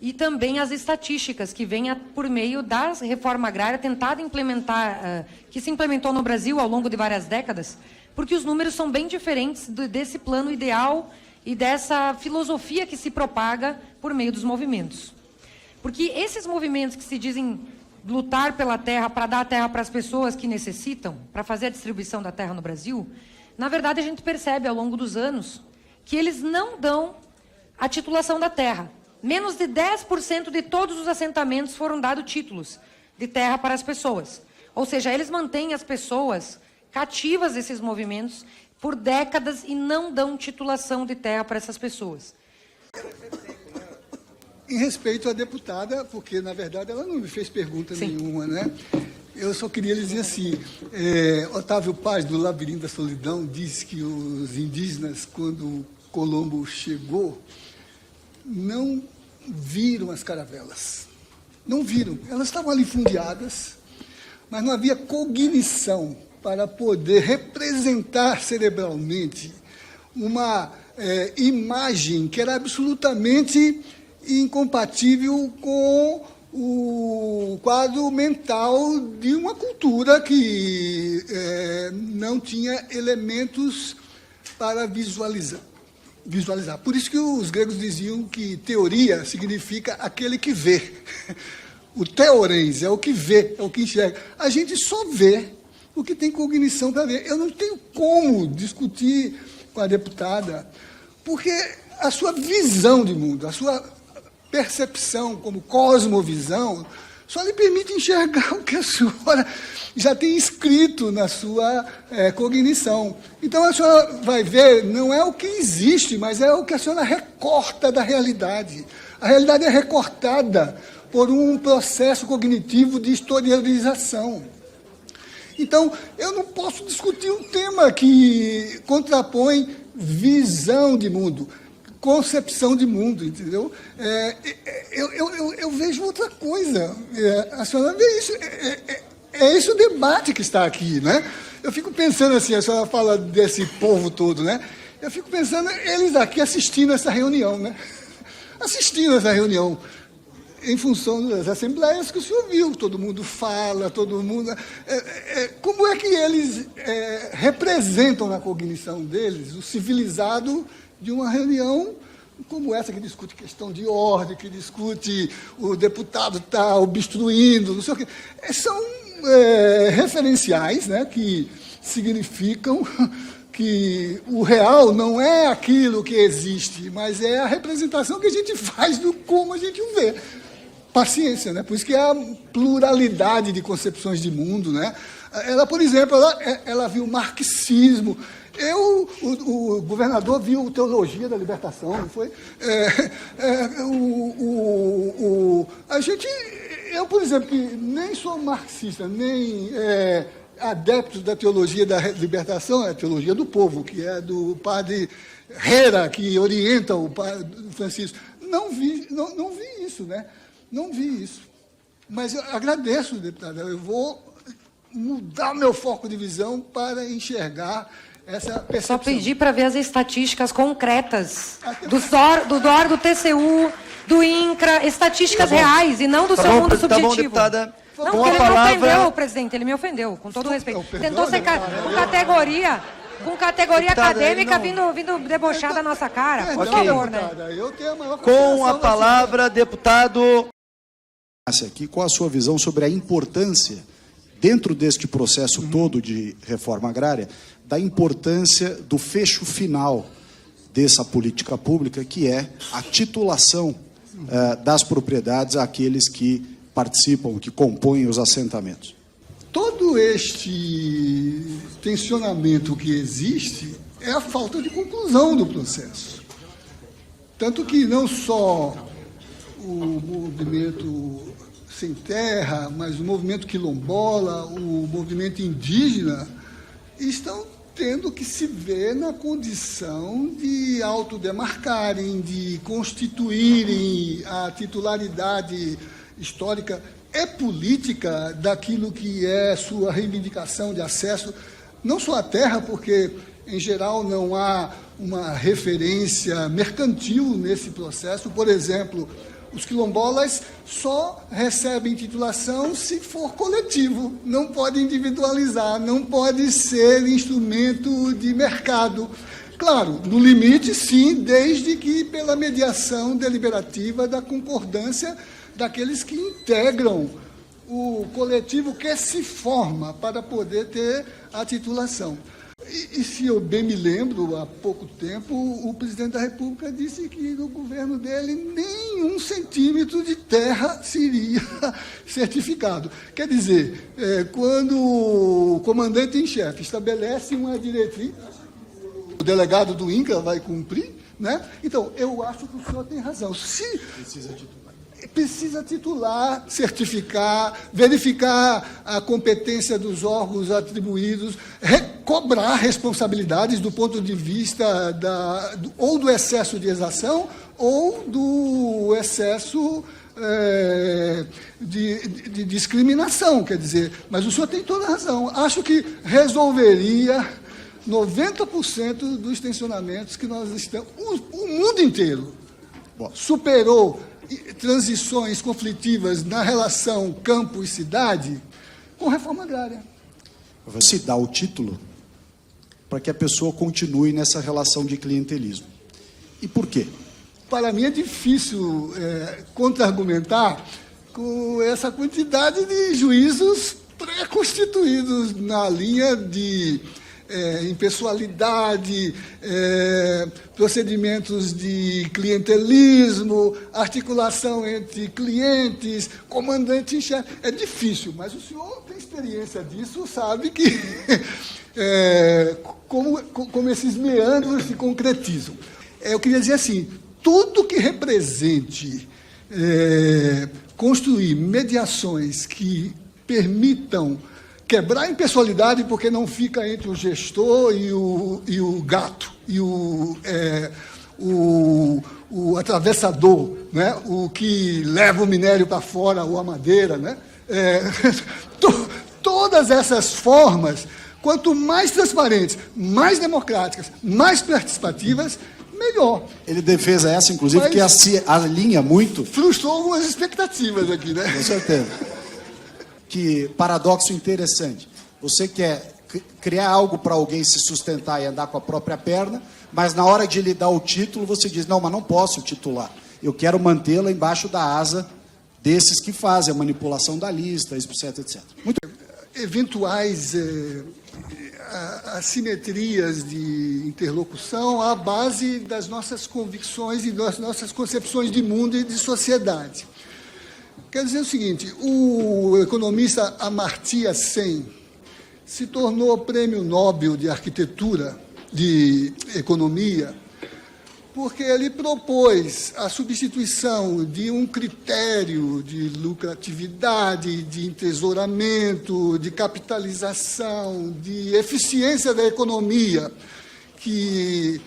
e também as estatísticas que vêm por meio da reforma agrária tentada implementar, que se implementou no Brasil ao longo de várias décadas, porque os números são bem diferentes desse plano ideal e dessa filosofia que se propaga por meio dos movimentos. Porque esses movimentos que se dizem lutar pela terra, para dar a terra para as pessoas que necessitam, para fazer a distribuição da terra no Brasil, na verdade a gente percebe ao longo dos anos que eles não dão a titulação da terra. Menos de 10% de todos os assentamentos foram dados títulos de terra para as pessoas. Ou seja, eles mantêm as pessoas cativas desses movimentos por décadas e não dão titulação de terra para essas pessoas. Em respeito à deputada, porque, na verdade, ela não me fez pergunta nenhuma, né? Eu só queria lhe dizer assim, Otávio Paz, do Labirinto da Solidão, diz que os indígenas, quando Colombo chegou, não viram as caravelas. Não viram. Elas estavam ali fundeadas, mas não havia cognição para poder representar cerebralmente uma imagem que era absolutamente incompatível com o quadro mental de uma cultura que não tinha elementos para visualizar. Por isso que os gregos diziam que teoria significa aquele que vê. O teorens é o que vê, é o que enxerga. A gente só vê o que tem cognição para ver. Eu não tenho como discutir com a deputada, porque a sua visão de mundo, a sua percepção como cosmovisão, só lhe permite enxergar o que a senhora já tem escrito na sua cognição. Então, a senhora vai ver, não é o que existe, mas é o que a senhora recorta da realidade. A realidade é recortada por um processo cognitivo de historialização. Então, eu não posso discutir um tema que contrapõe visão de mundo, concepção de mundo, entendeu? Eu vejo outra coisa. A senhora vê isso. É esse o debate que está aqui, né? Eu fico pensando assim, a senhora fala desse povo todo, né? Eu fico pensando, eles aqui assistindo essa reunião, né? Assistindo essa reunião, em função das assembleias que o senhor viu, todo mundo fala, todo mundo... como é que eles representam na cognição deles o civilizado de uma reunião como essa, que discute questão de ordem, que discute o deputado está obstruindo, não sei o quê. São referenciais, né, que significam que o real não é aquilo que existe, mas é a representação que a gente faz do como a gente o vê. Paciência, né? Por isso que é a pluralidade de concepções de mundo, né? Ela, por exemplo, ela viu o marxismo. O governador viu Teologia da Libertação, não foi? Eu, por exemplo, que nem sou marxista, nem adepto da Teologia da Libertação, é a Teologia do Povo, que é do padre Hera, que orienta o padre Francisco. Não vi isso, né? Não vi isso. Mas eu agradeço, deputada. Eu vou mudar meu foco de visão para enxergar essa percepção. Só pedir para ver as estatísticas concretas do DOR, do TCU, do INCRA, estatísticas reais e não do seu mundo subjetivo. Tá bom, deputada. Não, porque ele me ofendeu, presidente, ele me ofendeu, com todo o respeito. Tentou ser com categoria acadêmica vindo debochar da nossa cara. Por favor, né? Com a palavra, deputado... Aqui, qual a sua visão sobre a importância, dentro deste processo todo de reforma agrária, da importância do fecho final dessa política pública, que é a titulação das propriedades àqueles que participam, que compõem os assentamentos? Todo este tensionamento que existe é a falta de conclusão do processo. Tanto que não só o movimento sem terra, mas o movimento quilombola, o movimento indígena, estão tendo que se ver na condição de autodemarcarem, de constituírem a titularidade histórica e política daquilo que é sua reivindicação de acesso, não só à terra, porque, em geral, não há uma referência mercantil nesse processo. Por exemplo, Os quilombolas só recebem titulação se for coletivo, não pode individualizar, não pode ser instrumento de mercado. Claro, no limite, sim, desde que pela mediação deliberativa da concordância daqueles que integram o coletivo que se forma para poder ter a titulação. E se eu bem me lembro, há pouco tempo, o presidente da República disse que no governo dele nem 1 centímetro de terra seria certificado. Quer dizer, quando o comandante em chefe estabelece uma diretriz, o delegado do INCRA vai cumprir, né? Então, eu acho que o senhor tem razão. Se precisa titular, certificar, verificar a competência dos órgãos atribuídos, cobrar responsabilidades do ponto de vista ou do excesso de exação ou do excesso de discriminação, quer dizer. Mas o senhor tem toda a razão. Acho que resolveria 90% dos tensionamentos que nós estamos... O mundo inteiro superou transições conflitivas na relação campo e cidade com reforma agrária. Se dá o título para que a pessoa continue nessa relação de clientelismo. E por quê? Para mim é difícil contra-argumentar com essa quantidade de juízos pré-constituídos na linha de impessoalidade, procedimentos de clientelismo, articulação entre clientes, comandante em chefe. É difícil, mas o senhor tem experiência disso, sabe que como esses meandros se concretizam. Eu queria dizer assim, tudo que represente construir mediações que permitam quebrar a impessoalidade, porque não fica entre o gestor e o gato, e o atravessador, né? O que leva o minério para fora, ou a madeira. Né? Todas essas formas, quanto mais transparentes, mais democráticas, mais participativas, melhor. Ele defesa essa, inclusive, que alinha muito... Frustrou algumas expectativas aqui, né? Com certeza. Que paradoxo interessante. Você quer criar algo para alguém se sustentar e andar com a própria perna, mas na hora de lhe dar o título, você diz, não, mas não posso titular. Eu quero mantê-la embaixo da asa desses que fazem a manipulação da lista, etc, etc. Muito... Eventuais assimetrias de interlocução à base das nossas convicções e das nossas concepções de mundo e de sociedade. Quer dizer o seguinte, o economista Amartya Sen se tornou prêmio Nobel de arquitetura, de economia, porque ele propôs a substituição de um critério de lucratividade, de entesouramento, de capitalização, de eficiência da economia, que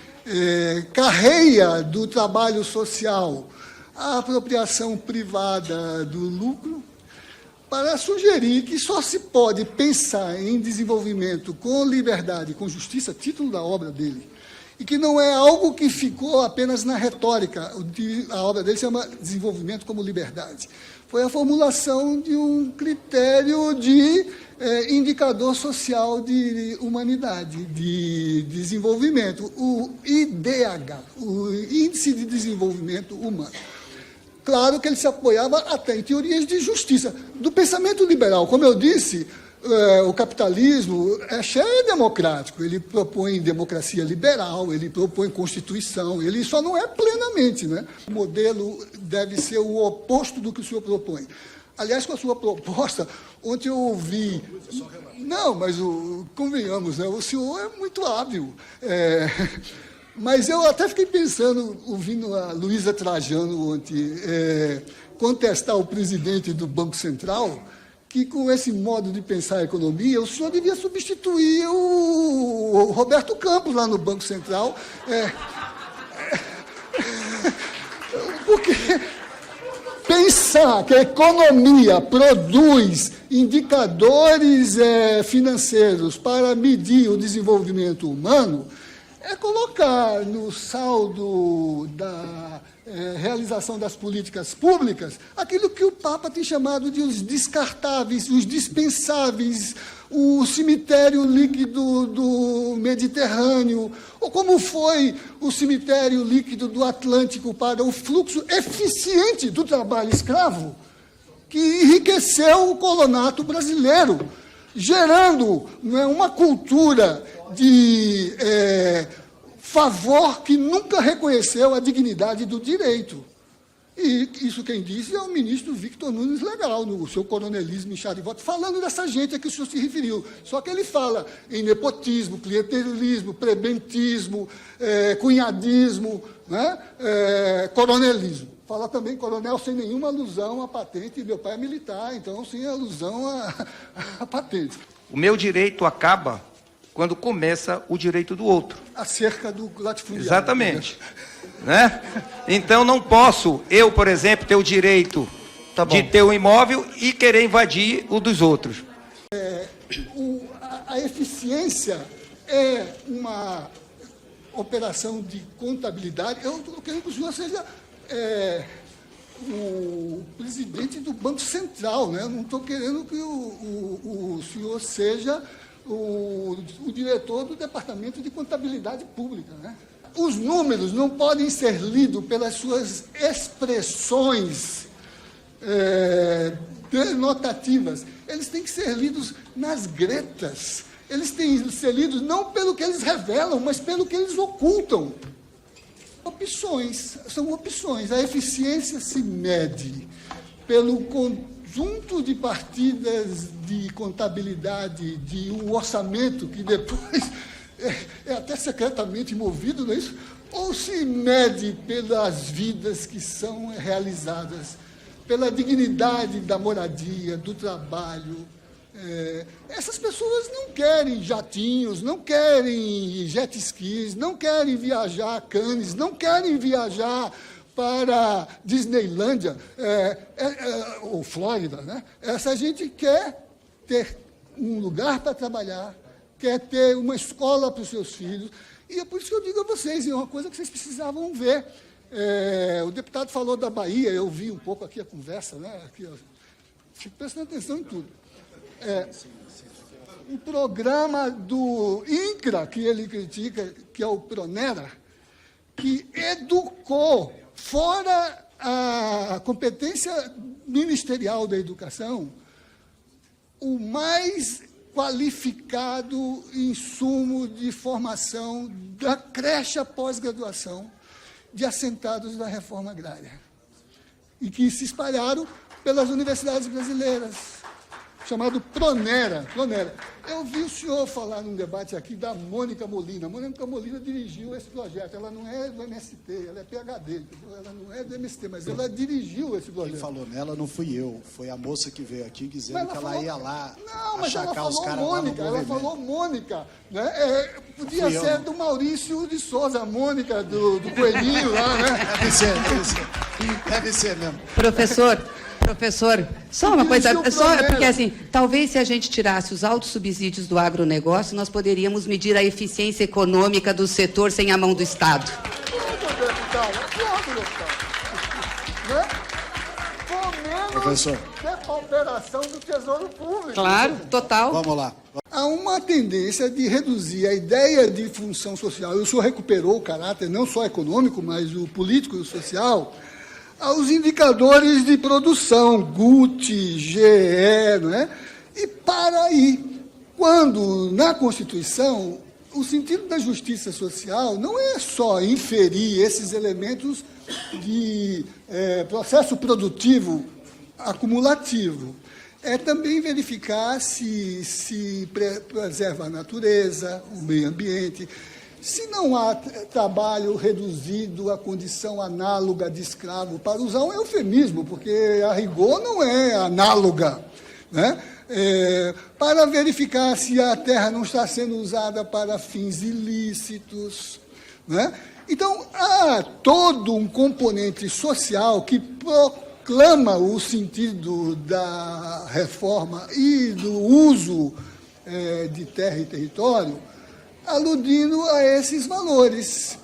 carreia do trabalho social a apropriação privada do lucro, para sugerir que só se pode pensar em desenvolvimento com liberdade, com justiça, título da obra dele, e que não é algo que ficou apenas na retórica. A obra dele se chama Desenvolvimento como Liberdade. Foi a formulação de um critério de indicador social de humanidade, de desenvolvimento, o IDH, o Índice de Desenvolvimento Humano. Claro que ele se apoiava até em teorias de justiça. Do pensamento liberal, como eu disse, o capitalismo é democrático, ele propõe democracia liberal, ele propõe constituição, ele só não é plenamente, né? O modelo deve ser o oposto do que o senhor propõe. Aliás, com a sua proposta, ontem eu ouvi... Não, mas convenhamos, né? O senhor é muito hábil. Mas eu até fiquei pensando, ouvindo a Luísa Trajano ontem contestar o presidente do Banco Central, que com esse modo de pensar a economia, o senhor devia substituir o Roberto Campos lá no Banco Central. Porque pensar que a economia produz indicadores financeiros para medir o desenvolvimento humano é colocar no saldo da realização das políticas públicas, aquilo que o Papa tem chamado de os descartáveis, os dispensáveis, o cemitério líquido do Mediterrâneo, ou como foi o cemitério líquido do Atlântico para o fluxo eficiente do trabalho escravo, que enriqueceu o colonato brasileiro, gerando uma cultura de favor que nunca reconheceu a dignidade do direito. E isso quem disse é o ministro Victor Nunes Legal, no seu coronelismo inchado de voto, falando dessa gente a que o senhor se referiu. Só que ele fala em nepotismo, clientelismo, prebentismo, cunhadismo, né? Coronelismo. Fala também coronel sem nenhuma alusão à patente. Meu pai é militar, então sem alusão à patente. O meu direito acaba quando começa o direito do outro. Acerca do latifundiário. Exatamente. Né? Então não posso, eu, por exemplo, ter o direito de ter um imóvel e querer invadir o dos outros. A eficiência é uma operação de contabilidade. Eu estou querendo que o senhor seja o presidente do Banco Central, né? Eu não estou querendo que o senhor seja o diretor do Departamento de Contabilidade Pública, né? Os números não podem ser lidos pelas suas expressões denotativas. Eles têm que ser lidos nas gretas. Eles têm que ser lidos não pelo que eles revelam, mas pelo que eles ocultam. Opções, são opções. A eficiência se mede pelo conjunto de partidas de contabilidade, de um orçamento que depois é até secretamente movido, não é isso? Ou se mede pelas vidas que são realizadas, pela dignidade da moradia, do trabalho. Essas pessoas não querem jatinhos, não querem jet skis, não querem viajar a Cannes, não querem viajar para Disneylândia, ou Flórida, né? Essa gente quer ter um lugar para trabalhar, quer ter uma escola para os seus filhos, e é por isso que eu digo a vocês, é uma coisa que vocês precisavam ver. O deputado falou da Bahia, eu vi um pouco aqui a conversa, né? Aqui, ó, fico prestando atenção em tudo. O programa do INCRA, que ele critica, que é o Pronera, que educou, fora a competência ministerial da educação, o mais qualificado insumo de formação da creche à pós-graduação de assentados da reforma agrária, e que se espalharam pelas universidades brasileiras, chamado Pronera. Eu vi o senhor falar num debate aqui da Mônica Molina. A Mônica Molina dirigiu esse projeto. Ela não é do MST, ela é PhD. Entendeu? Ela não é do MST, mas ela dirigiu esse projeto. Quem falou nela não fui eu, foi a moça que veio aqui dizendo que ela ia lá achacar os caras lá no movimento. Ela falou Mônica. Né? Podia ser do Maurício de Souza, a Mônica do Coelhinho lá, né? Deve ser mesmo. Professor, só uma coisa, porque assim, talvez se a gente tirasse os altos subsídios do agronegócio, nós poderíamos medir a eficiência econômica do setor sem a mão do Estado. Professor. Depauperação do Tesouro Público. Claro, total. Vamos lá. Há uma tendência de reduzir a ideia de função social. O senhor recuperou o caráter não só econômico, mas o político e o social, aos indicadores de produção, GUT, GE, não é? E para aí, quando na Constituição, o sentido da justiça social não é só inferir esses elementos de processo produtivo acumulativo, é também verificar se preserva a natureza, o meio ambiente, se não há trabalho reduzido à condição análoga de escravo, para usar um eufemismo, porque a rigor não é análoga, né? Para verificar se a terra não está sendo usada para fins ilícitos, né? Então, há todo um componente social que proclama o sentido da reforma e do uso de terra e território, aludindo a esses valores.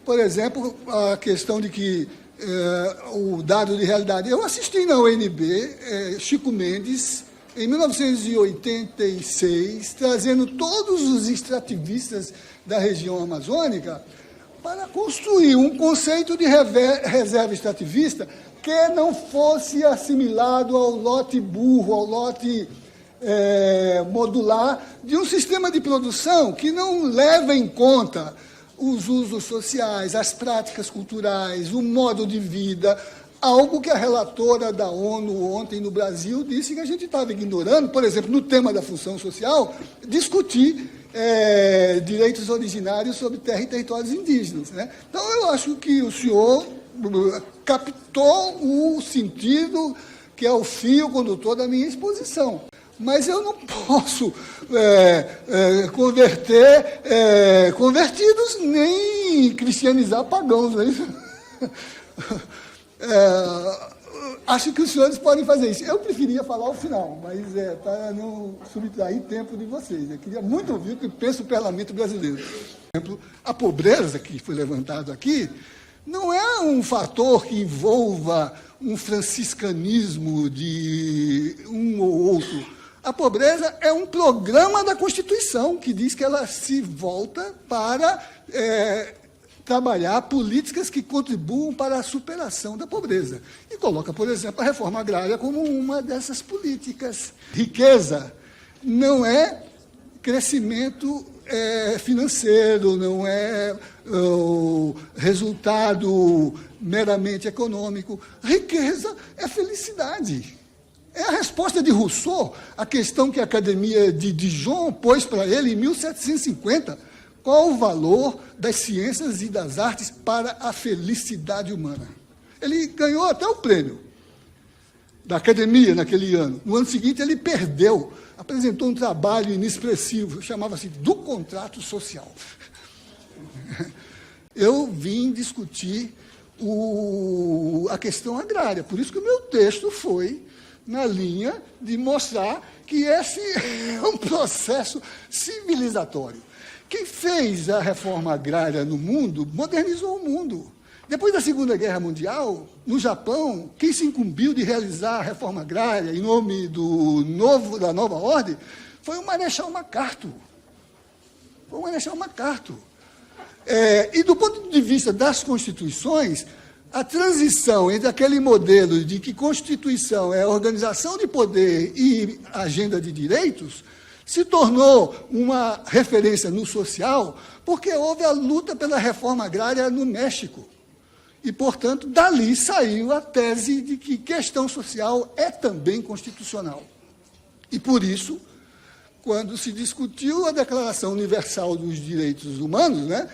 Por exemplo, a questão de que o dado de realidade. Eu assisti na UNB Chico Mendes, em 1986, trazendo todos os extrativistas da região amazônica para construir um conceito de reserva extrativista que não fosse assimilado ao lote burro, ao lote modular de um sistema de produção que não leva em conta os usos sociais, as práticas culturais, o modo de vida, algo que a relatora da ONU ontem no Brasil disse que a gente estava ignorando, por exemplo, no tema da função social, discutir direitos originários sobre terra e territórios indígenas, né? Então, eu acho que o senhor captou o sentido que é o fio condutor da minha exposição. Mas eu não posso converter convertidos nem cristianizar pagãos. Né? Acho que os senhores podem fazer isso. Eu preferia falar ao final, mas para não subtrair tempo de vocês. Eu queria muito ouvir o que pensa o parlamento brasileiro. Por exemplo, a pobreza que foi levantada aqui não é um fator que envolva um franciscanismo de um ou outro. A pobreza é um programa da Constituição que diz que ela se volta para trabalhar políticas que contribuam para a superação da pobreza. E coloca, por exemplo, a reforma agrária como uma dessas políticas. Riqueza não é crescimento financeiro, não é o resultado meramente econômico. Riqueza é felicidade. É a resposta de Rousseau à questão que a Academia de Dijon pôs para ele em 1750. Qual o valor das ciências e das artes para a felicidade humana? Ele ganhou até o prêmio da Academia naquele ano. No ano seguinte, ele perdeu. Apresentou um trabalho inexpressivo, chamava-se Do Contrato Social. Eu vim discutir a questão agrária, por isso que o meu texto foi na linha de mostrar que esse é um processo civilizatório. Quem fez a reforma agrária no mundo, modernizou o mundo. Depois da Segunda Guerra Mundial, no Japão, quem se incumbiu de realizar a reforma agrária em nome da nova ordem foi o Marechal MacArthur. E do ponto de vista das constituições, a transição entre aquele modelo de que Constituição é organização de poder e agenda de direitos se tornou uma referência no social porque houve a luta pela reforma agrária no México. E, portanto, dali saiu a tese de que questão social é também constitucional. E, por isso, quando se discutiu a Declaração Universal dos Direitos Humanos, né,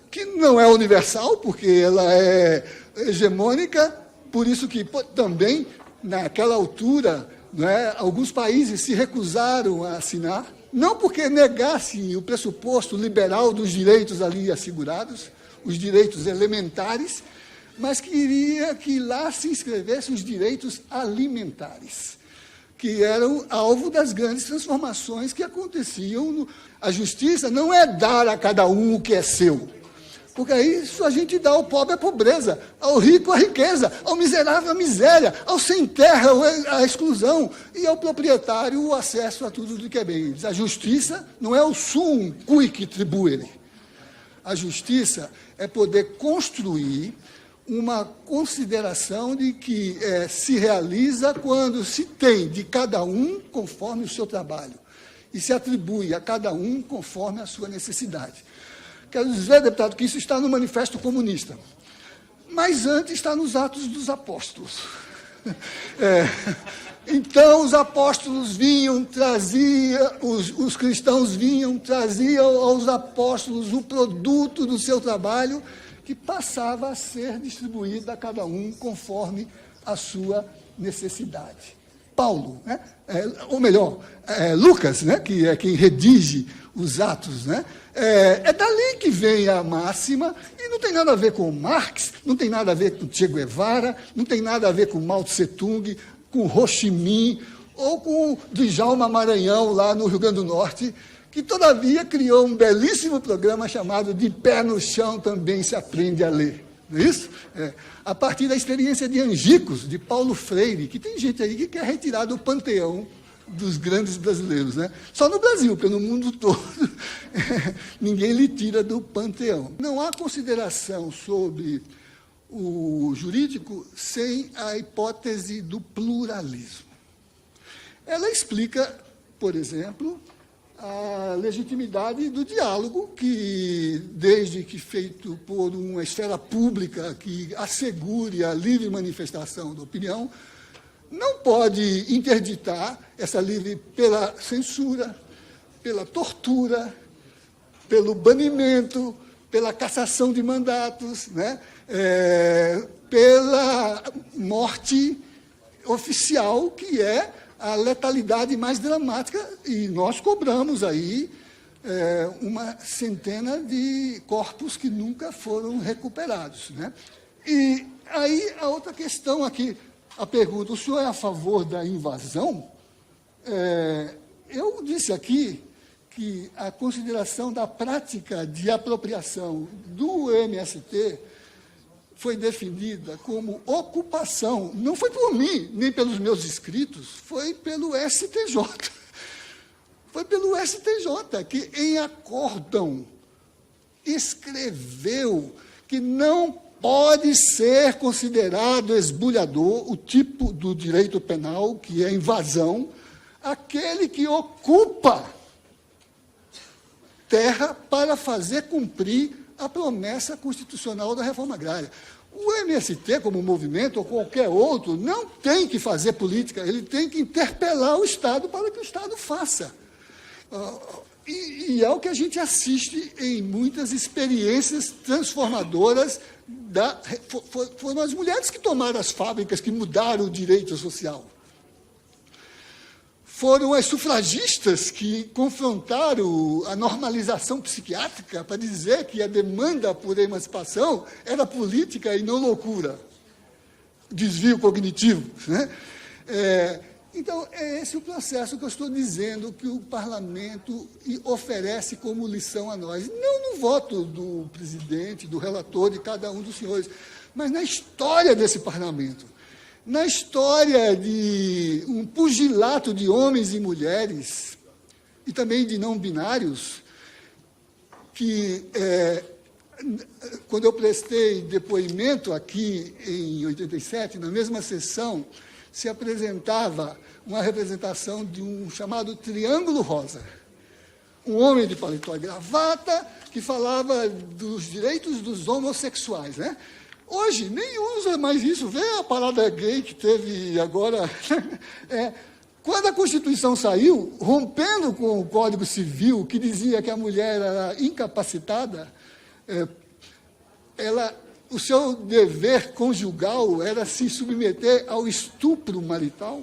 que não é universal, porque ela é hegemônica, por isso que também, naquela altura, né, alguns países se recusaram a assinar, não porque negassem o pressuposto liberal dos direitos ali assegurados, os direitos elementares, mas queria que lá se inscrevessem os direitos alimentares, que eram alvo das grandes transformações que aconteciam. A justiça não é dar a cada um o que é seu, porque aí isso a gente dá ao pobre a pobreza, ao rico a riqueza, ao miserável a miséria, ao sem terra a exclusão e ao proprietário o acesso a tudo do que é bem. A justiça não é o sum cuique tribuere. A justiça é poder construir uma consideração de que se realiza quando se tem de cada um conforme o seu trabalho e se atribui a cada um conforme a sua necessidade. Quero dizer, deputado, que isso está no Manifesto Comunista, mas antes está nos Atos dos Apóstolos. Então, os apóstolos vinham, os cristãos vinham, traziam aos apóstolos o produto do seu trabalho, que passava a ser distribuído a cada um conforme a sua necessidade. Paulo, né? Ou melhor, Lucas, né? Que é quem redige os Atos, né? É dali que vem a máxima, e não tem nada a ver com Marx, não tem nada a ver com Che Guevara, não tem nada a ver com Mao Tse Tung, com Ho Chi Minh, ou com Djalma Maranhão, lá no Rio Grande do Norte, que, todavia, criou um belíssimo programa chamado De Pé no Chão Também Se Aprende a Ler. não é isso? A partir da experiência de Angicos, de Paulo Freire, que tem gente aí que quer retirar do panteão dos grandes brasileiros, né? Só no Brasil, porque no mundo todo ninguém lhe tira do panteão. Não há consideração sobre o jurídico sem a hipótese do pluralismo. Ela explica, por exemplo, a legitimidade do diálogo, que, desde que feito por uma esfera pública que assegure a livre manifestação da opinião, não pode interditar essa livre pela censura, pela tortura, pelo banimento, pela cassação de mandatos, né? Pela morte oficial, que é a letalidade mais dramática, e nós cobramos aí uma centena de corpos que nunca foram recuperados, né? E aí a outra questão aqui, a pergunta: o senhor é a favor da invasão? Eu disse aqui que a consideração da prática de apropriação do MST foi definida como ocupação, não foi por mim, nem pelos meus escritos, foi pelo STJ. Foi pelo STJ, que em acórdão escreveu que não pode ser considerado esbulhador o tipo do direito penal, que é invasão, aquele que ocupa terra para fazer cumprir a promessa constitucional da reforma agrária. O MST, como movimento, ou qualquer outro, não tem que fazer política, ele tem que interpelar o Estado para que o Estado faça. E é o que a gente assiste em muitas experiências transformadoras. Foram as mulheres que tomaram as fábricas, que mudaram o direito social. Foram as sufragistas que confrontaram a normalização psiquiátrica para dizer que a demanda por emancipação era política e não loucura, desvio cognitivo, né? Então, é esse o processo que eu estou dizendo que o parlamento oferece como lição a nós. Não no voto do presidente, do relator, de cada um dos senhores, mas na história desse parlamento. Na história de um pugilato de homens e mulheres, e também de não binários, que, quando eu prestei depoimento aqui em 87, na mesma sessão, se apresentava uma representação de um chamado Triângulo Rosa. Um homem de paletó e gravata que falava dos direitos dos homossexuais, né? Hoje, nem usa mais isso. Vê a parada gay que teve agora. Quando a Constituição saiu, rompendo com o Código Civil, que dizia que a mulher era incapacitada, o seu dever conjugal era se submeter ao estupro marital,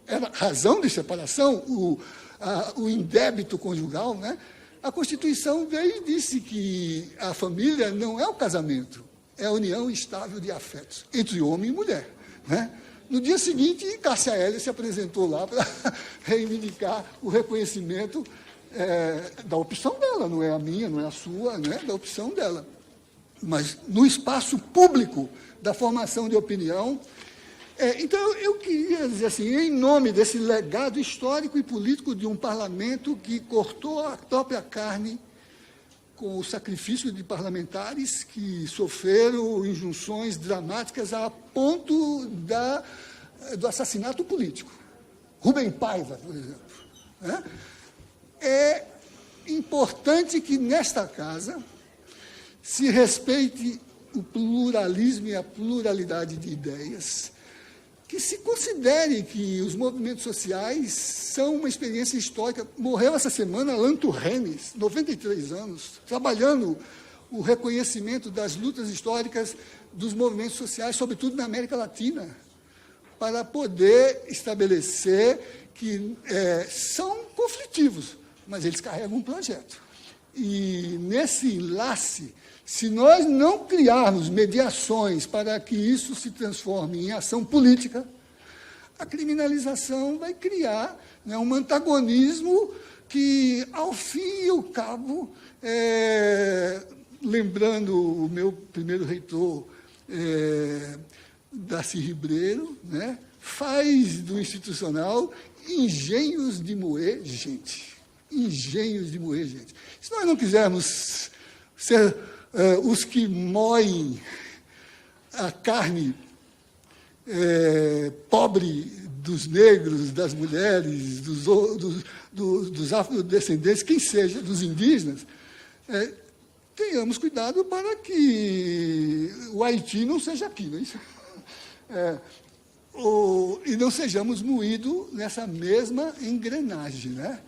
era razão de separação, o indébito conjugal, né? A Constituição veio e disse que a família não é o casamento, é a união estável de afetos entre homem e mulher, né? No dia seguinte, Cássia Eller se apresentou lá para reivindicar o reconhecimento da opção dela, não é a minha, não é a sua, né? Da opção dela. Mas no espaço público da formação de opinião. Então, eu queria dizer assim, em nome desse legado histórico e político de um parlamento que cortou a própria carne com o sacrifício de parlamentares que sofreram injunções dramáticas a ponto do assassinato político. Rubem Paiva, por exemplo, né? É importante que, nesta casa, se respeite o pluralismo e a pluralidade de ideias, que se considere que os movimentos sociais são uma experiência histórica. Morreu essa semana Lanto Renes, 93 anos, trabalhando o reconhecimento das lutas históricas dos movimentos sociais, sobretudo na América Latina, para poder estabelecer que são conflitivos, mas eles carregam um projeto. E nesse enlace, se nós não criarmos mediações para que isso se transforme em ação política, a criminalização vai criar, né, um antagonismo que, ao fim e ao cabo, lembrando o meu primeiro reitor, Darcy Ribeiro, né, faz do institucional engenhos de moer gente. Engenhos de moer gente. Se nós não quisermos ser os que moem a carne pobre dos negros, das mulheres, dos afrodescendentes, quem seja, dos indígenas, tenhamos cuidado para que o Haiti não seja aqui, não é isso? E não sejamos moídos nessa mesma engrenagem, né?